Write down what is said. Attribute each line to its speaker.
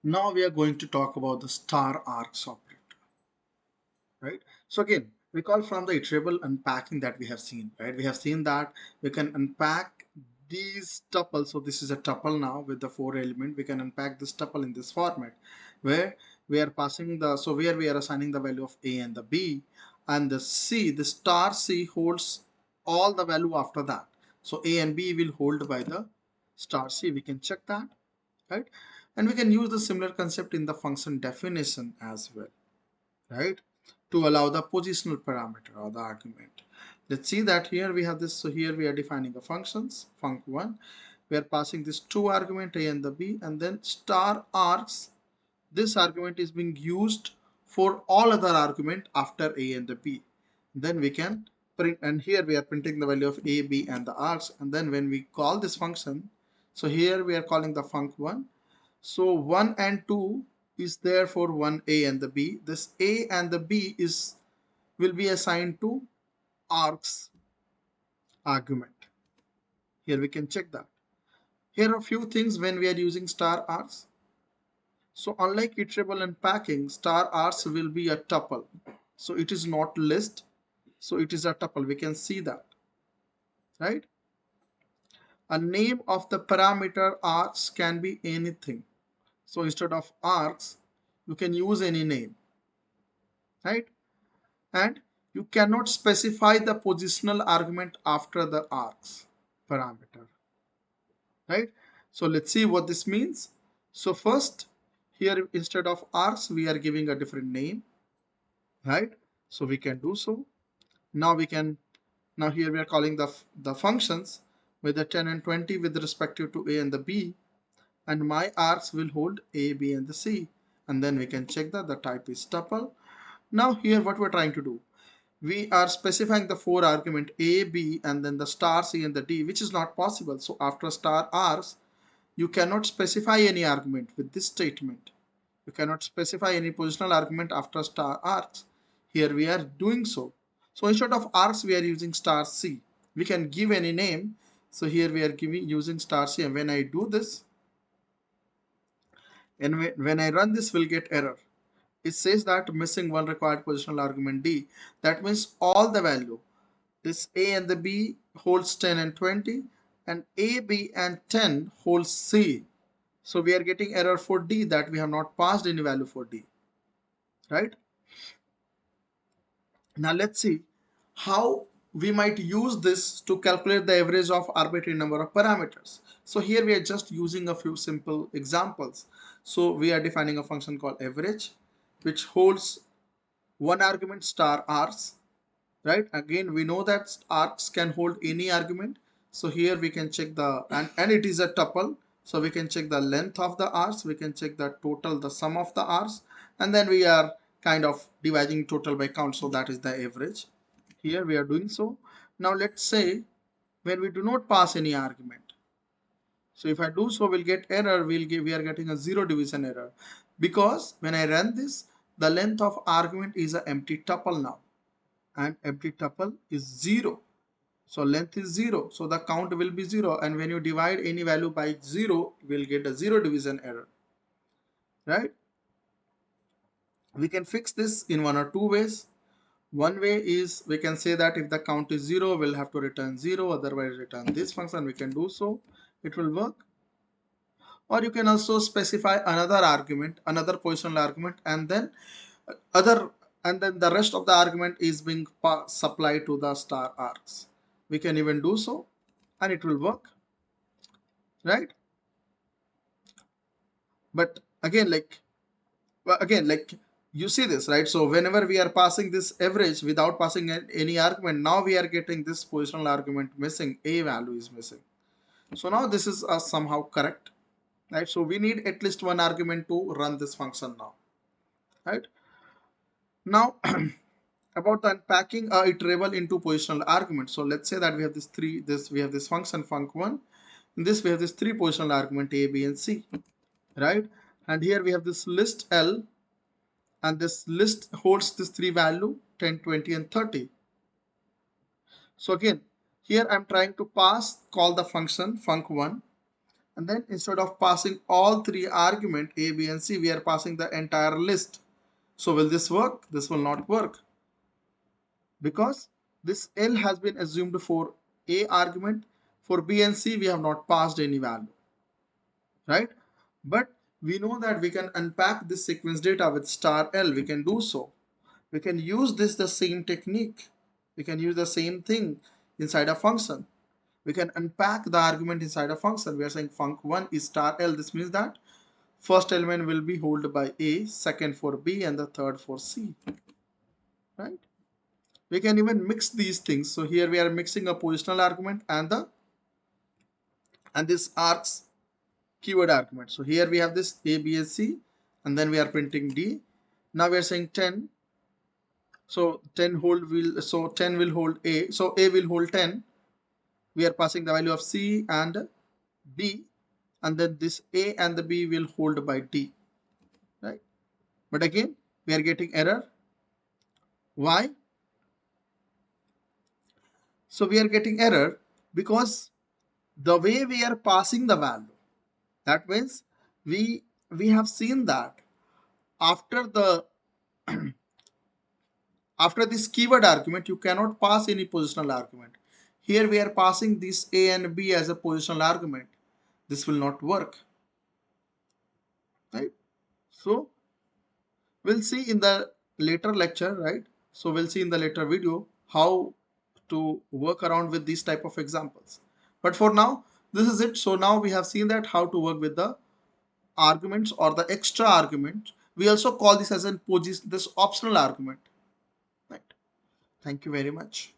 Speaker 1: Now we are going to talk about the star args operator, right? So again, recall from the iterable unpacking that we have seen, right? We have seen that we can unpack these tuples. So this is a tuple now with the four element. We can unpack this tuple in this format where we are passing the, so where we are assigning the value of A and the B, and the C, the star C holds all the value after that. So A and B will hold by the star C. We can check that, right? And we can use the similar concept in the function definition as well, right? To allow the positional parameter or the argument. Let's see that here we have this. So here we are defining the functions, func1. We are passing this two argument A and the B, and then star args. This argument is being used for all other argument after A and the B. Then we can print, and here we are printing the value of A, B and the args. And then when we call this function, so here we are calling the func1. So 1 and 2 is there for 1a and the b. This a and the b is will be assigned to args argument. Here we can check that. Here are a few things when we are using star args. So unlike iterable unpacking, star args will be a tuple. So it is not list. So it is a tuple. We can see that, right? A name of the parameter args can be anything. So instead of args, you can use any name, right? And you cannot specify the positional argument after the args parameter, right? So let's see what this means. So first, here instead of args we are giving a different name, right? So we can do so. Now we can, now here we are calling the functions with the 10 and 20 with respective to a and the b, and my args will hold a, b and the c, and then we can check that the type is tuple. Now here what we're trying to do, we are specifying the four argument A, B, and then the star C and the D, which is not possible. So after star R's, you cannot specify any argument with this statement. You cannot specify any positional argument after star R's. Here we are doing so. So instead of R's, we are using star C. We can give any name. So here we are using star C, and when I do this, and when I run this, we'll get error. It says that missing one required positional argument D. That means all the value, this A and the B holds 10 and 20, and A, B and 10 holds C. So we are getting error for D, that we have not passed any value for D, right? Now let's see how we might use this to calculate the average of arbitrary number of parameters. So here we are just using a few simple examples. So we are defining a function called average, which holds one argument star r's, right? Again, we know that args can hold any argument. So here we can check the, and it is a tuple. So we can check the length of the r's, we can check the total, the sum of the r's, and then we are kind of dividing total by count. So that is the average. Here we are doing so. Now let's say when we do not pass any argument. So if I do so, we'll get error. We are getting a zero division error, because when I run this, the length of argument is an empty tuple now, and empty tuple is 0. So length is 0. So the count will be 0. And when you divide any value by 0, you will get a zero division error, right? We can fix this in one or two ways. One way is we can say that if the count is 0, we'll have to return 0. Otherwise, return this function. We can do so. It will work. Or you can also specify another argument, another positional argument, and then other, and then the rest of the argument is being supplied to the star args. We can even do so, and it will work, right? But again, like you see this, right? So whenever we are passing this average without passing any argument, now we are getting this positional argument missing, a value is missing. So now this is somehow correct, right? So we need at least one argument to run this function now, right? Now about the unpacking iterable into positional arguments. So let's say that we have we have this function func1. In this we have this three positional argument a, b and c, right? And here we have this list L, and this list holds this three value 10, 20 and 30. So again, here I'm trying to call the function func1, And then instead of passing all three argument A, B, and C, we are passing the entire list. So will this work? This will not work because this L has been assumed for A argument. For B and C, we have not passed any value, right? But we know that we can unpack this sequence data with star L. We can do so. We can use this the same technique. We can use the same thing inside a function. We can unpack the argument inside a function. We are saying func1 is star L. This means that first element will be held by A, second for B, and the third for C, right? We can even mix these things. So here we are mixing a positional argument and this args keyword argument. So here we have this A, B, and C, and then we are printing D. Now we are saying 10. So 10 will hold A. So A will hold 10. We are passing the value of C and B, and then this A and the B will hold by D, right? But again, we are getting error. Why? So we are getting error because the way we are passing the value, that means we have seen that after the after this keyword argument you cannot pass any positional argument. Here we are passing this A and B as a positional argument. This will not work, right? So we'll see in the later lecture, right? So we'll see in the later video how to work around with these type of examples. But for now, this is it. So now we have seen that how to work with the arguments or the extra argument. We also call this as this optional argument, right? Thank you very much.